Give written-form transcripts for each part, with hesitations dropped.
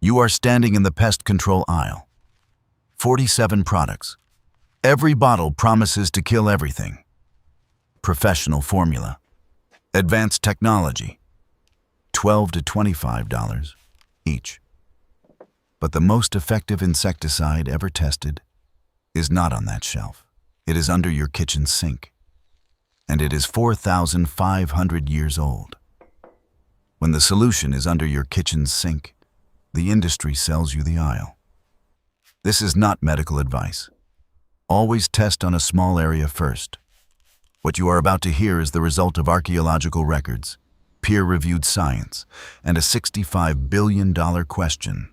You are standing in the pest control aisle. 47 products. Every bottle promises to kill everything. Professional formula. Advanced technology. $12 to $25 each. But the most effective insecticide ever tested is not on that shelf. It is under your kitchen sink. And it is 4,500 years old. When the solution is under your kitchen sink, the industry sells you the aisle. This is not medical advice. Always test on a small area first. What you are about to hear is the result of archaeological records, peer-reviewed science, and a $65 billion question.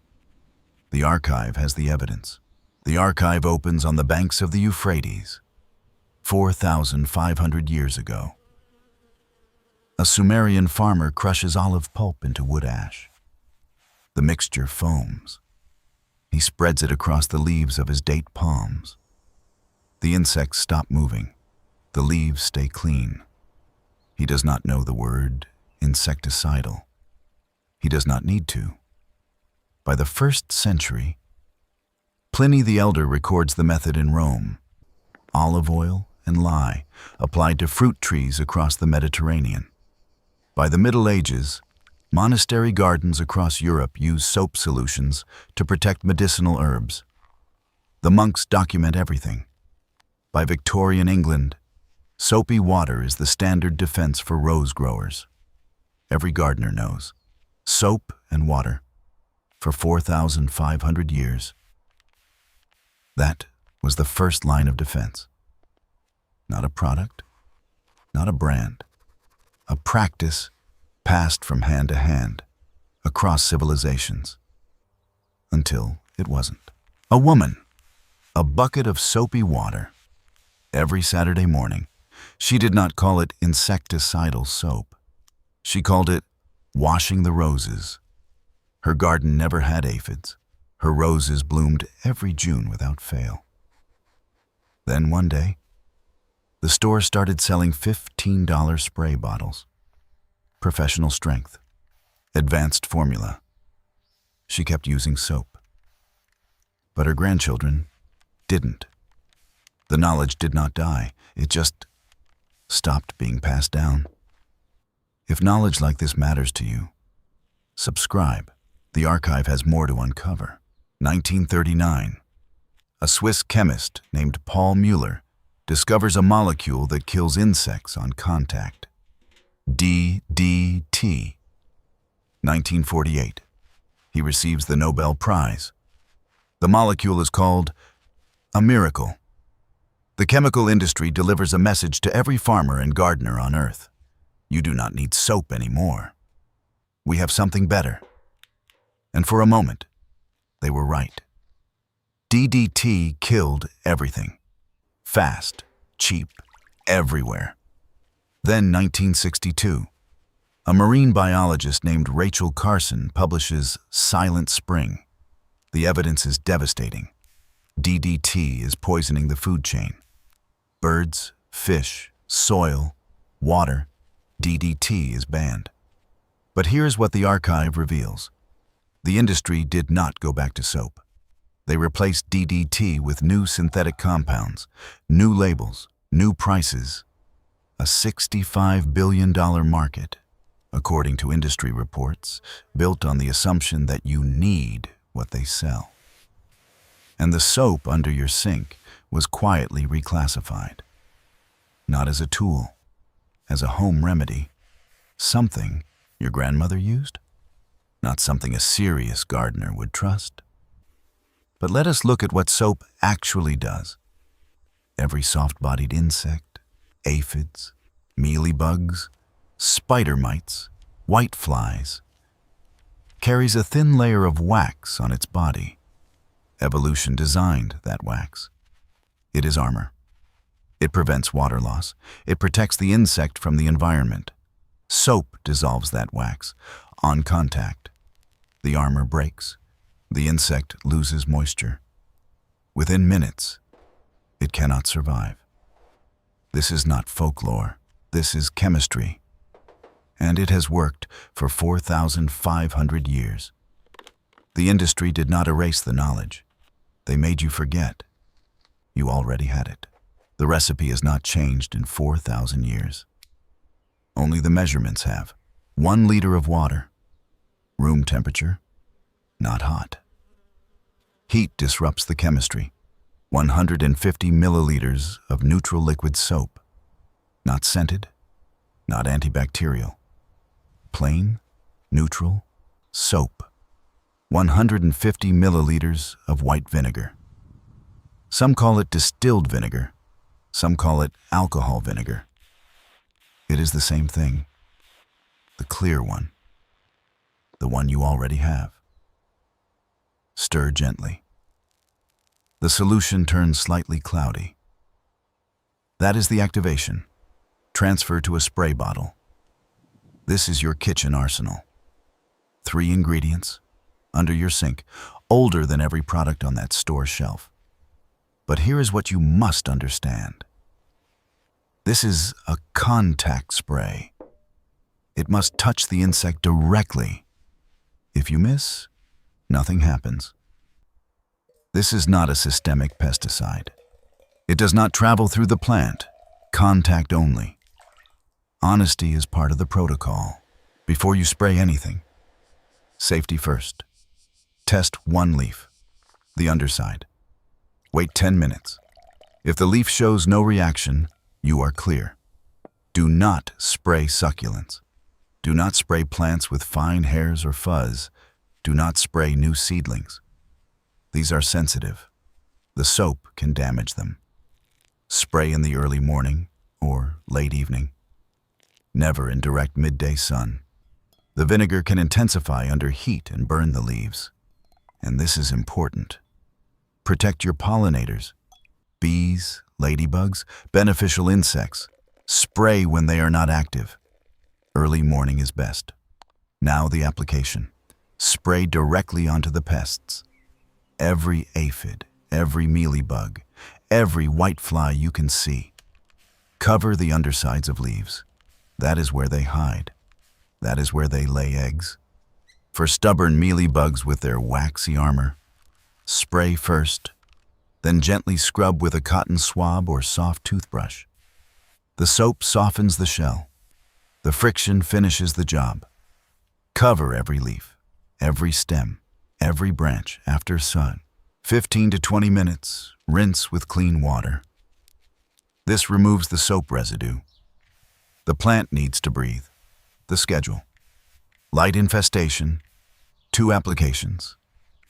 The archive has the evidence. The archive opens on the banks of the Euphrates, 4,500 years ago. A Sumerian farmer crushes olive pulp into wood ash. The mixture foams. He spreads it across the leaves of his date palms. The insects stop moving. The leaves stay clean. He does not know the word insecticidal. He does not need to. By the 1st century, Pliny the Elder records the method in Rome. Olive oil and lye applied to fruit trees across the Mediterranean. By the Middle Ages, monastery gardens across Europe use soap solutions to protect medicinal herbs. The monks document everything. By Victorian England, soapy water is the standard defense for rose growers. Every gardener knows. Soap and water for 4,500 years. That was the first line of defense. Not a product, not a brand, a practice passed from hand to hand, across civilizations, until it wasn't. A woman, a bucket of soapy water. Every Saturday morning, she did not call it insecticidal soap. She called it washing the roses. Her garden never had aphids. Her roses bloomed every June without fail. Then one day, the store started selling $15 spray bottles. Professional strength. Advanced formula. She kept using soap. But her grandchildren didn't. The knowledge did not die. It just stopped being passed down. If knowledge like this matters to you, subscribe. The archive has more to uncover. 1939. A Swiss chemist named Paul Mueller discovers a molecule that kills insects on contact. DDT. 1948. He receives the Nobel Prize. The molecule is called a miracle. The chemical industry delivers a message to every farmer and gardener on Earth. You do not need soap anymore. We have something better. And for a moment, they were right. DDT killed everything. Fast, cheap, everywhere. Then 1962, a marine biologist named Rachel Carson publishes Silent Spring. The evidence is devastating. DDT is poisoning the food chain. Birds, fish, soil, water, DDT is banned. But here's what the archive reveals. The industry did not go back to soap. They replaced DDT with new synthetic compounds, new labels, new prices. A $65 billion market, according to industry reports, built on the assumption that you need what they sell. And the soap under your sink was quietly reclassified. Not as a tool, as a home remedy. Something your grandmother used? Not something a serious gardener would trust. But let us look at what soap actually does. Every soft-bodied insect, aphids, mealybugs, spider mites, white flies, carries a thin layer of wax on its body. Evolution designed that wax. It is armor. It prevents water loss. It protects the insect from the environment. Soap dissolves that wax on contact. The armor breaks. The insect loses moisture. Within minutes, it cannot survive. This is not folklore. This is chemistry. And it has worked for 4,500 years. The industry did not erase the knowledge. They made you forget. You already had it. The recipe has not changed in 4,000 years. Only the measurements have. 1 liter of water. Room temperature, not hot. Heat disrupts the chemistry. 150 milliliters of neutral liquid soap. Not scented, not antibacterial. Plain, neutral, soap. 150 milliliters of white vinegar. Some call it distilled vinegar. Some call it alcohol vinegar. It is the same thing. The clear one. The one you already have. Stir gently. The solution turns slightly cloudy. That is the activation. Transfer to a spray bottle. This is your kitchen arsenal. 3 ingredients, under your sink, older than every product on that store shelf. But here is what you must understand. This is a contact spray. It must touch the insect directly. If you miss, nothing happens. This is not a systemic pesticide. It does not travel through the plant, contact only. Honesty is part of the protocol. Before you spray anything, safety first. Test 1 leaf, the underside. Wait 10 minutes. If the leaf shows no reaction, you are clear. Do not spray succulents. Do not spray plants with fine hairs or fuzz. Do not spray new seedlings. These are sensitive. The soap can damage them. Spray in the early morning or late evening. Never in direct midday sun. The vinegar can intensify under heat and burn the leaves. And this is important. Protect your pollinators. Bees, ladybugs, beneficial insects. Spray when they are not active. Early morning is best. Now the application. Spray directly onto the pests. Every aphid, every mealybug, every whitefly you can see. Cover the undersides of leaves. That is where they hide. That is where they lay eggs. For stubborn mealybugs with their waxy armor, spray first, then gently scrub with a cotton swab or soft toothbrush. The soap softens the shell. The friction finishes the job. Cover every leaf, every stem, every branch after sun. 15 to 20 minutes, rinse with clean water. This removes the soap residue. The plant needs to breathe. The schedule. Light infestation, 2 applications,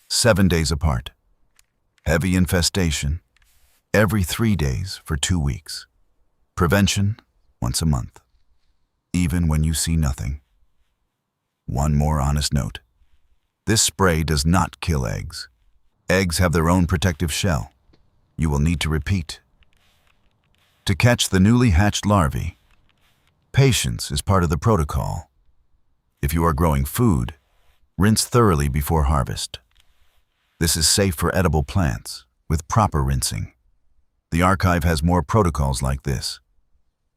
7 days apart. Heavy infestation, every 3 days for 2 weeks. Prevention, once a month. Even when you see nothing. One more honest note. This spray does not kill eggs. Eggs have their own protective shell. You will need to repeat. To catch the newly hatched larvae, patience is part of the protocol. If you are growing food, rinse thoroughly before harvest. This is safe for edible plants, with proper rinsing. The archive has more protocols like this.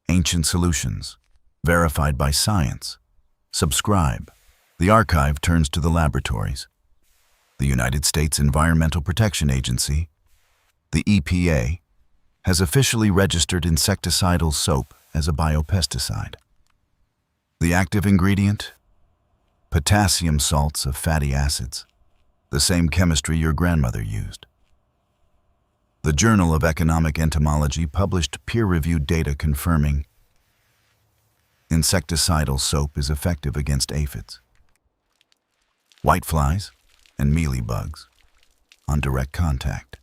Ancient solutions, verified by science. Subscribe. The archive turns to the laboratories. The United States Environmental Protection Agency, the EPA, has officially registered insecticidal soap as a biopesticide. The active ingredient? Potassium salts of fatty acids, the same chemistry your grandmother used. The Journal of Economic Entomology published peer-reviewed data confirming insecticidal soap is effective against aphids, whiteflies, and mealybugs on direct contact.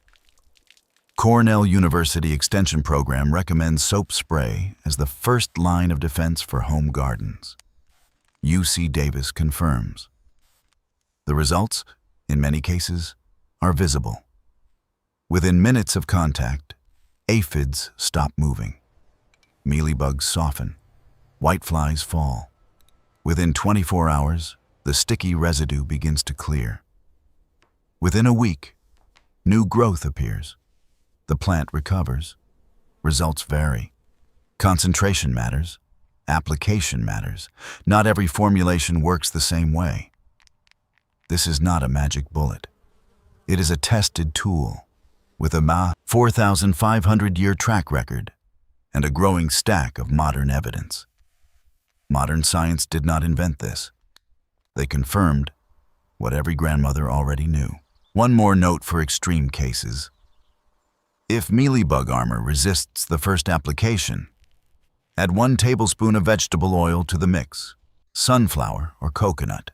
Cornell University Extension Program recommends soap spray as the first line of defense for home gardens. UC Davis confirms. The results, in many cases, are visible. Within minutes of contact, aphids stop moving. Mealybugs soften. Whiteflies fall. Within 24 hours, the sticky residue begins to clear. Within a week, new growth appears. The plant recovers. Results vary. Concentration matters. Application matters. Not every formulation works the same way. This is not a magic bullet. It is a tested tool with a 4,500-year track record and a growing stack of modern evidence. Modern science did not invent this. They confirmed what every grandmother already knew. One more note for extreme cases. If mealybug armor resists the first application, add 1 tablespoon of vegetable oil to the mix, sunflower or coconut.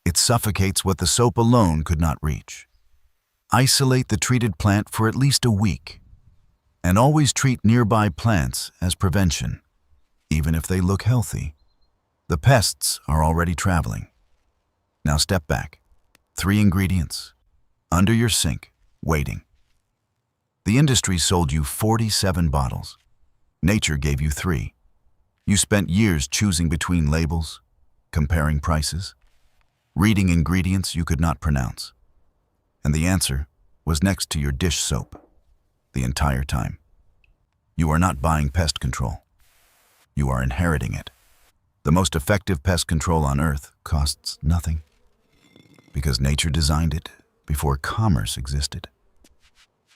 It suffocates what the soap alone could not reach. Isolate the treated plant for at least a week, and always treat nearby plants as prevention, even if they look healthy. The pests are already traveling. Now step back. 3 ingredients, under your sink, waiting. The industry sold you 47 bottles. Nature gave you 3. You spent years choosing between labels, comparing prices, reading ingredients you could not pronounce. And the answer was next to your dish soap the entire time. You are not buying pest control. You are inheriting it. The most effective pest control on Earth costs nothing, because nature designed it before commerce existed.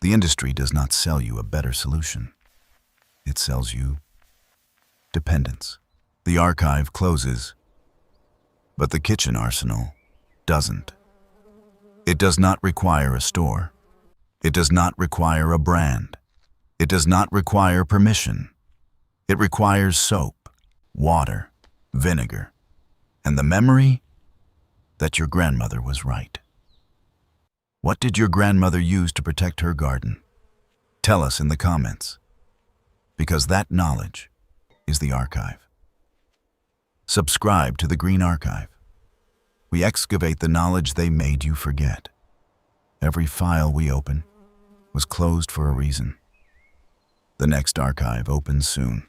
The industry does not sell you a better solution. It sells you dependence. The archive closes, but the kitchen arsenal doesn't. It does not require a store. It does not require a brand. It does not require permission. It requires soap, water, vinegar, and the memory that your grandmother was right. What did your grandmother use to protect her garden? Tell us in the comments, because that knowledge is the archive. Subscribe to the Green Archive. We excavate the knowledge they made you forget. Every file we open was closed for a reason. The next archive opens soon.